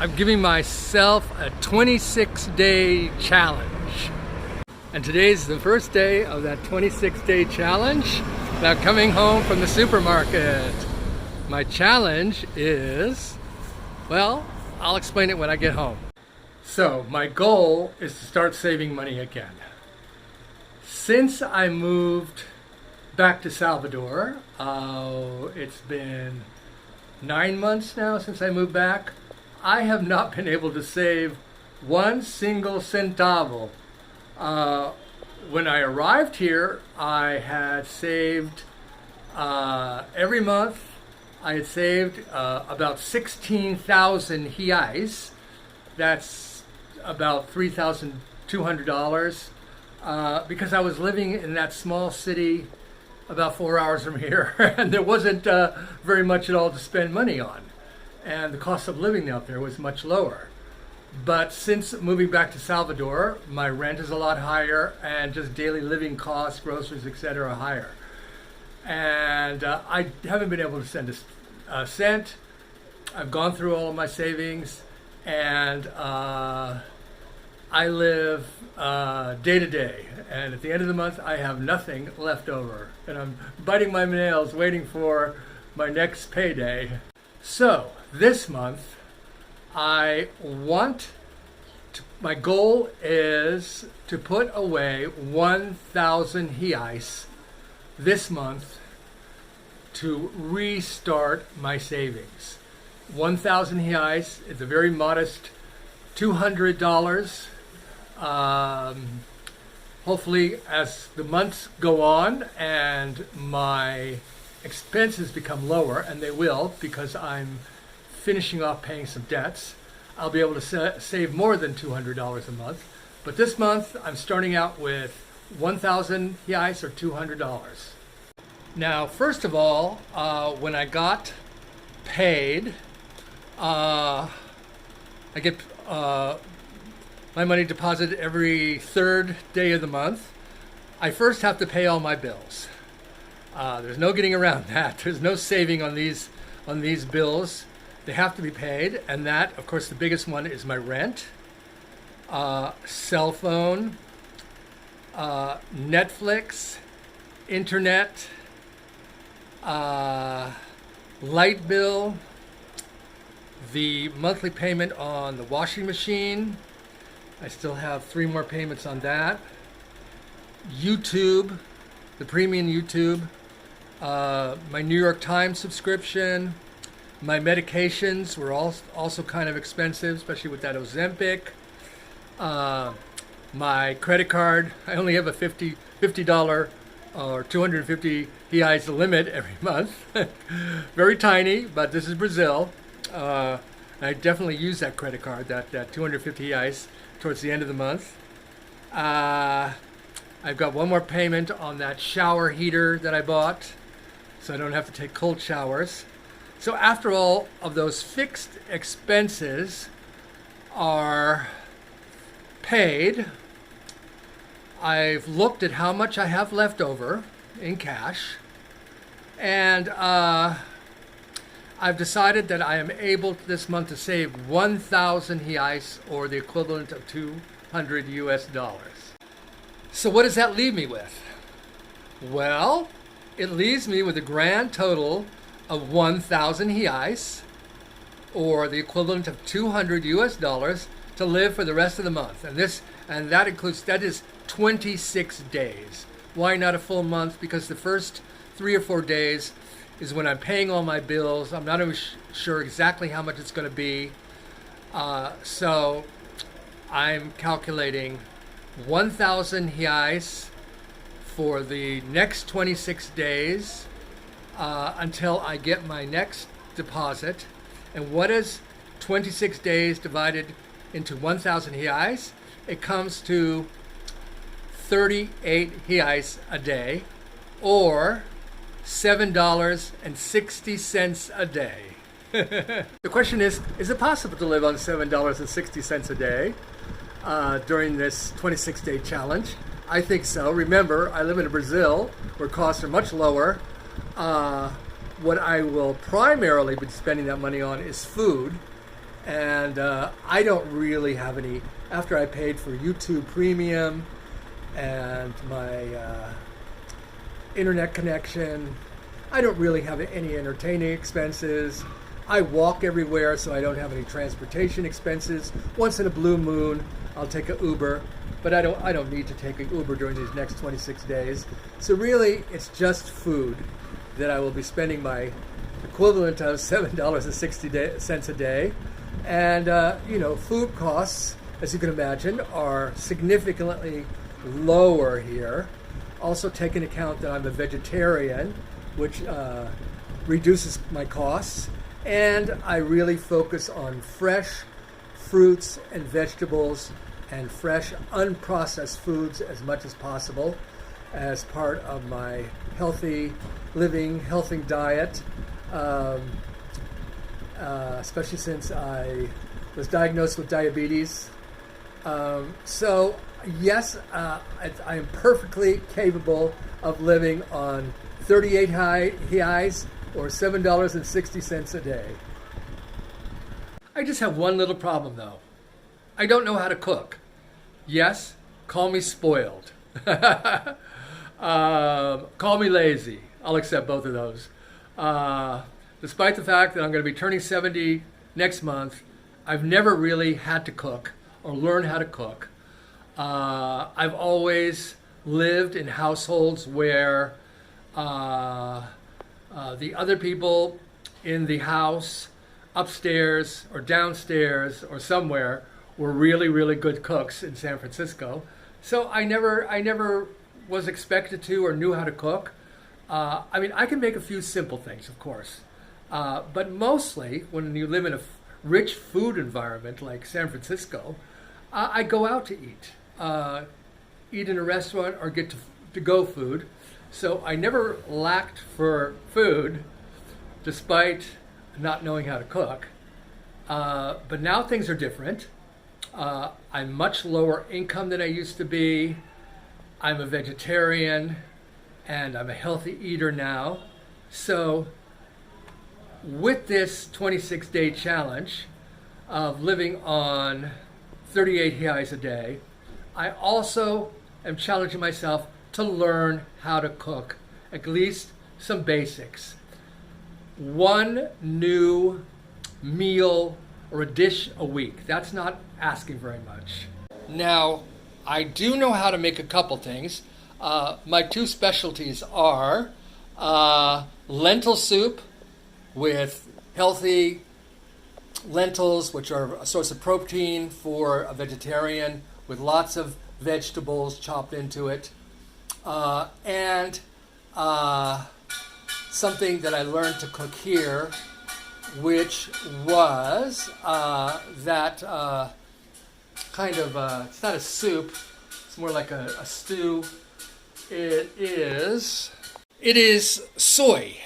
I'm giving myself a 26-day challenge. And today's the first day of that 26-day challenge about coming home from the supermarket. My challenge is, well, I'll explain it when I get home. So my goal is to start saving money again. Since I moved back to Salvador, it's been 9 months now since I moved back. I have not been able to save one single centavo. When I arrived here, I had saved every month. I had saved about 16,000 reais. That's about $3,200 because I was living in that small city about 4 hours from here, and there wasn't very much at all to spend money on. And the cost of living out there was much lower. But since moving back to Salvador, my rent is a lot higher, and just daily living costs, groceries, etc. are higher. And I haven't been able to send a cent. I've gone through all of my savings, and I live day to day. And at the end of the month, I have nothing left over. And I'm biting my nails waiting for my next payday. So this month, my goal is to put away 1,000 reais this month to restart my savings. 1,000 reais is a very modest $200. Hopefully, as the months go on and my expenses become lower, and they will because I'm finishing off paying some debts, I'll be able to save more than $200 a month. But this month, I'm starting out with 1,000 reais or $200. Now, first of all, when I got paid, I get my money deposited every third day of the month. I first have to pay all my bills. There's no getting around that. There's no saving on these bills. They have to be paid, and that, of course, the biggest one is my rent, cell phone, Netflix, internet, light bill, the monthly payment on the washing machine. I still have 3 more payments on that. YouTube, the premium YouTube, my New York Times subscription. My medications were also kind of expensive, especially with that Ozempic. My credit card, I only have a $50 or 250 reais limit every month. Very tiny, but this is Brazil. I definitely use that credit card, that 250 reais, towards the end of the month. I've got one more payment on that shower heater that I bought, so I don't have to take cold showers. So after all of those fixed expenses are paid, I've looked at how much I have left over in cash, and I've decided that I am able this month to save 1,000 reais, or the equivalent of $200 US. So what does that leave me with? Well, it leaves me with a grand total of 1,000 reais, or the equivalent of $200 US, to live for the rest of the month. And that is 26 days. Why not a full month? Because the first 3 or 4 days is when I'm paying all my bills. I'm not even sure exactly how much it's going to be. So I'm calculating 1,000 reais for the next 26 days until I get my next deposit. And what is 26 days divided into 1,000 reais? It comes to 38 reais a day, or $7.60 a day. The question is it possible to live on $7.60 a day during this 26-day challenge? I think so. Remember, I live in Brazil, where costs are much lower. What I will primarily be spending that money on is food, And I don't really have any, after I paid for YouTube Premium and my internet connection, I don't really have any entertaining expenses. I walk everywhere, so I don't have any transportation expenses. Once in a blue moon, I'll take an Uber, but I don't need to take an Uber during these next 26 days. So really, it's just food that I will be spending my equivalent of $7.60 a day. And, food costs, as you can imagine, are significantly lower here. Also take into account that I'm a vegetarian, which reduces my costs. And I really focus on fresh fruits and vegetables and fresh unprocessed foods as much as possible as part of my healthy living, healthy diet. Especially since I was diagnosed with diabetes. So yes, I am perfectly capable of living on 38 reais or $7.60 a day. I just have one little problem though. I don't know how to cook. Yes, call me spoiled. Call me lazy. I'll accept both of those. Despite the fact that I'm going to be turning 70 next month, I've never really had to cook or learn how to cook. I've always lived in households where the other people in the house, upstairs or downstairs or somewhere, were really, really good cooks in San Francisco. So I never was expected to or knew how to cook. I can make a few simple things, of course. But mostly, when you live in a rich food environment like San Francisco, I go out to eat. Eat in a restaurant or get to-go food. So I never lacked for food, despite not knowing how to cook. But now things are different. I'm much lower income than I used to be. I'm a vegetarian, and I'm a healthy eater now. So with this 26-day challenge of living on 38 reais a day, I also am challenging myself to learn how to cook, at least some basics. One new meal or a dish a week. That's not asking very much. Now, I do know how to make a couple things. My two specialties are lentil soup with healthy lentils, which are a source of protein for a vegetarian, with lots of vegetables chopped into it. And something that I learned to cook here, which was it's not a soup, it's more like a stew. It is soy,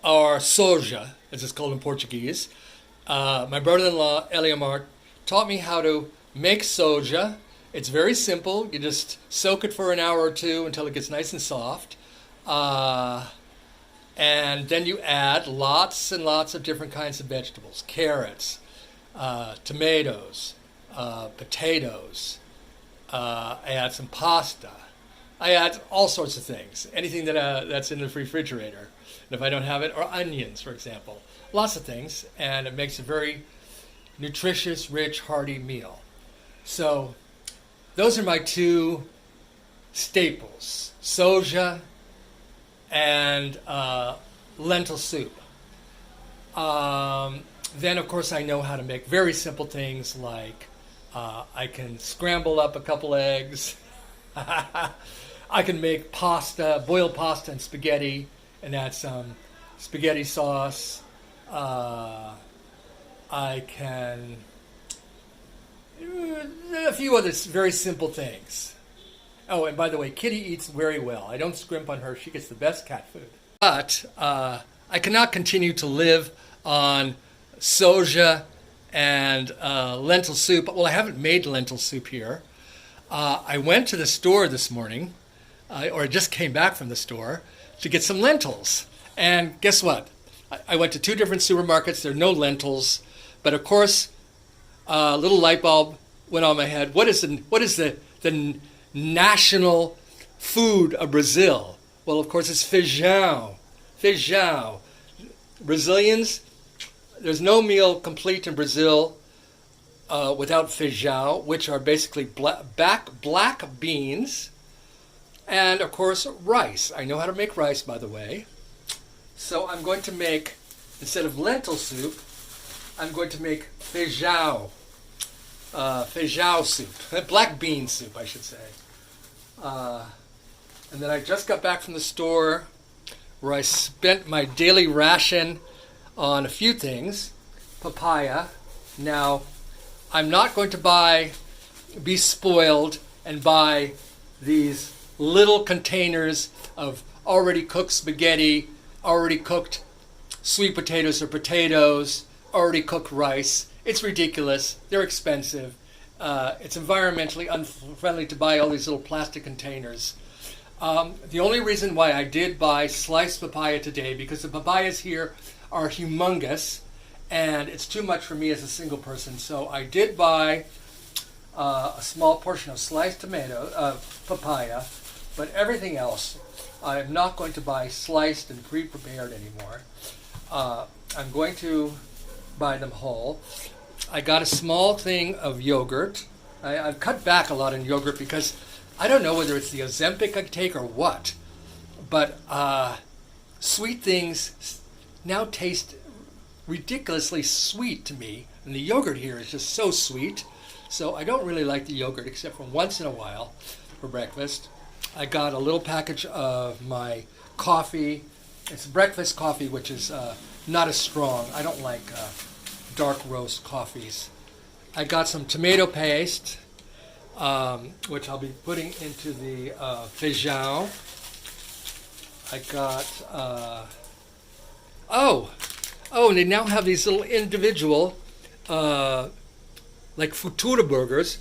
or soja, as it's called in Portuguese. My brother-in-law, Eliamar, taught me how to make soja. It's very simple. You just soak it for an hour or two until it gets nice and soft. And then you add lots and lots of different kinds of vegetables. Carrots, tomatoes, potatoes. I add some pasta. I add all sorts of things. Anything that's in the refrigerator. And if I don't have it, or onions, for example. Lots of things. And it makes a very nutritious, rich, hearty meal. So those are my two staples. Soja and lentil soup. Then, of course, I know how to make very simple things like I can scramble up a couple eggs. I can make pasta, boiled pasta and spaghetti, and add some spaghetti sauce. I can a few other very simple things. Oh, and by the way, Kitty eats very well. I don't scrimp on her. She gets the best cat food. But I cannot continue to live on soja and lentil soup. Well, I haven't made lentil soup here. I went to the store this morning, or I just came back from the store, to get some lentils. And guess what? I went to two different supermarkets. There are no lentils. But of course, A little light bulb went on my head. What is the national food of Brazil? Well, of course, it's feijão. Feijão. Brazilians, there's no meal complete in Brazil without feijão, which are basically black beans, and of course rice. I know how to make rice, by the way. So I'm going to make, instead of lentil soup, I'm going to make feijão. Feijão soup. Black bean soup, I should say. And then I just got back from the store where I spent my daily ration on a few things. Papaya. Now, I'm not going to be spoiled and buy these little containers of already cooked spaghetti, already cooked sweet potatoes or potatoes, already cooked rice. It's ridiculous. They're expensive. It's environmentally unfriendly to buy all these little plastic containers. The only reason why I did buy sliced papaya today, because the papayas here are humongous, and it's too much for me as a single person. So I did buy a small portion of sliced papaya, but everything else I'm not going to buy sliced and pre-prepared anymore. I'm going to buy them whole. I got a small thing of yogurt. I've cut back a lot in yogurt because I don't know whether it's the Ozempic I take or what, but sweet things now taste ridiculously sweet to me, and the yogurt here is just so sweet. So I don't really like the yogurt except for once in a while for breakfast. I got a little package of my coffee. It's breakfast coffee, which is not as strong. I don't like dark roast coffees. I got some tomato paste, which I'll be putting into the feijão. I got, and they now have these little individual, like Futura burgers,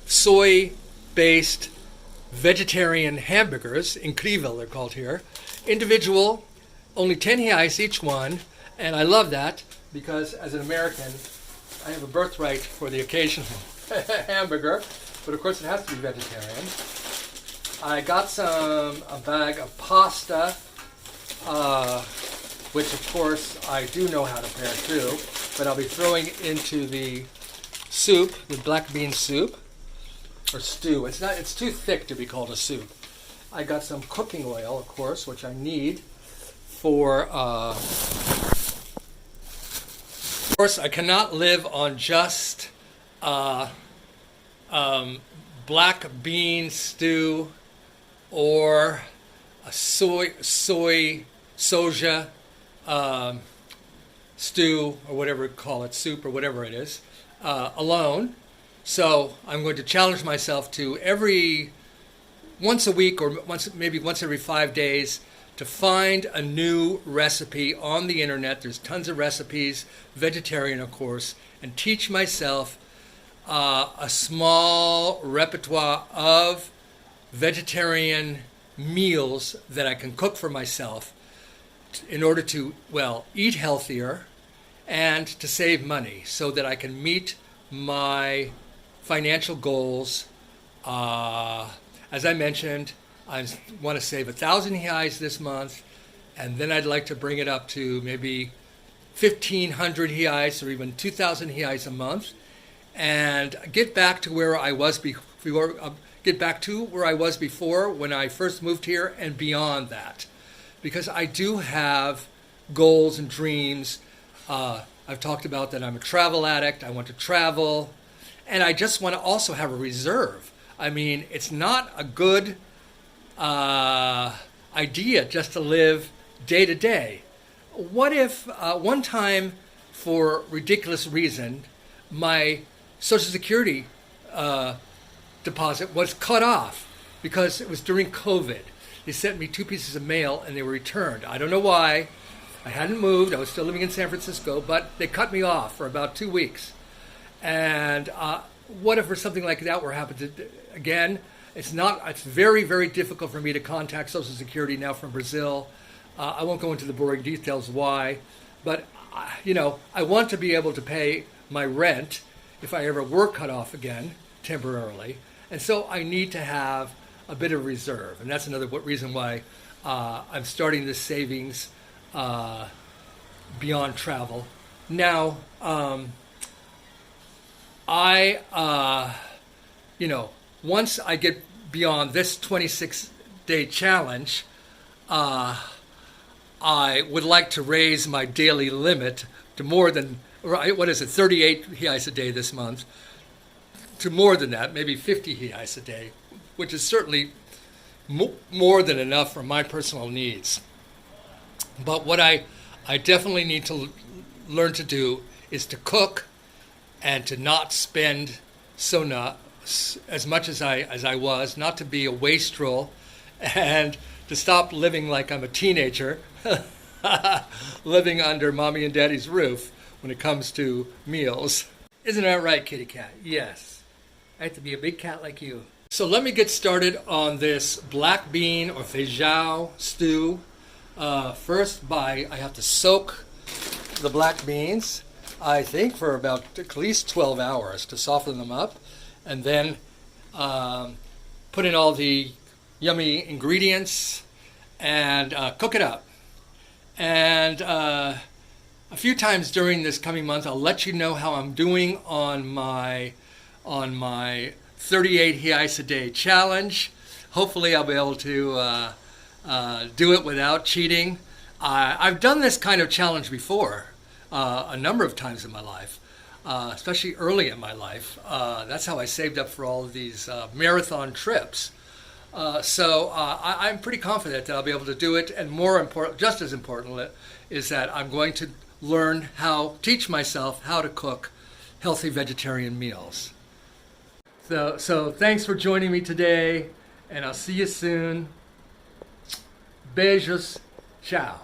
soy-based vegetarian hamburgers. Incrível, they're called here. Individual, only 10 reais each one, and I love that because as an American, I have a birthright for the occasional hamburger, but of course it has to be vegetarian. I got a bag of pasta, which of course I do know how to prepare too, but I'll be throwing into the soup, the black bean soup, or stew. It's too thick to be called a soup. I got some cooking oil, of course, which I need for, of course, I cannot live on just black bean stew or a soja stew, or whatever you call it, soup or whatever it is, alone. So I'm going to challenge myself to once a week or maybe once every 5 days to find a new recipe on the internet. There's tons of recipes, vegetarian of course, and teach myself a small repertoire of vegetarian meals that I can cook for myself in order to, eat healthier and to save money so that I can meet my financial goals. As I mentioned, I want to save 1,000 reais this month, and then I'd like to bring it up to maybe 1,500 reais or even 2,000 reais a month, and get back to where I was before. When I first moved here, and beyond that, because I do have goals and dreams. I've talked about that I'm a travel addict. I want to travel, and I just want to also have a reserve. I mean, it's not a good idea just to live day to day. What if one time, for ridiculous reason, my Social Security deposit was cut off because it was during COVID. They sent me 2 pieces of mail and they were returned. I don't know why. I hadn't moved. I was still living in San Francisco, but they cut me off for about 2 weeks. And what if something like that were happening again? It's very, very difficult for me to contact Social Security now from Brazil. I won't go into the boring details why, but I want to be able to pay my rent if I ever were cut off again temporarily. And so I need to have a bit of reserve. And that's another reason why I'm starting this savings beyond travel. Now, once I get beyond this 26-day challenge, I would like to raise my daily limit to more than, 38 reais a day this month, to more than that, maybe 50 reais a day, which is certainly more than enough for my personal needs. But what I definitely need to learn to do is to cook and to not spend as much as I was, not to be a wastrel, and to stop living like I'm a teenager, living under mommy and daddy's roof when it comes to meals. Isn't that right, kitty cat? Yes. I have to be a big cat like you. So let me get started on this black bean or feijão stew. First, I have to soak the black beans, I think, for about at least 12 hours to soften them up, and then put in all the yummy ingredients and cook it up. And a few times during this coming month, I'll let you know how I'm doing on my 38 reais a day challenge. Hopefully I'll be able to do it without cheating. I've done this kind of challenge before a number of times in my life, especially early in my life. That's how I saved up for all of these marathon trips. So I'm pretty confident that I'll be able to do it, and more important, just as important, is that I'm going to teach myself how to cook healthy vegetarian meals. So thanks for joining me today, and I'll see you soon. Beijos. Ciao.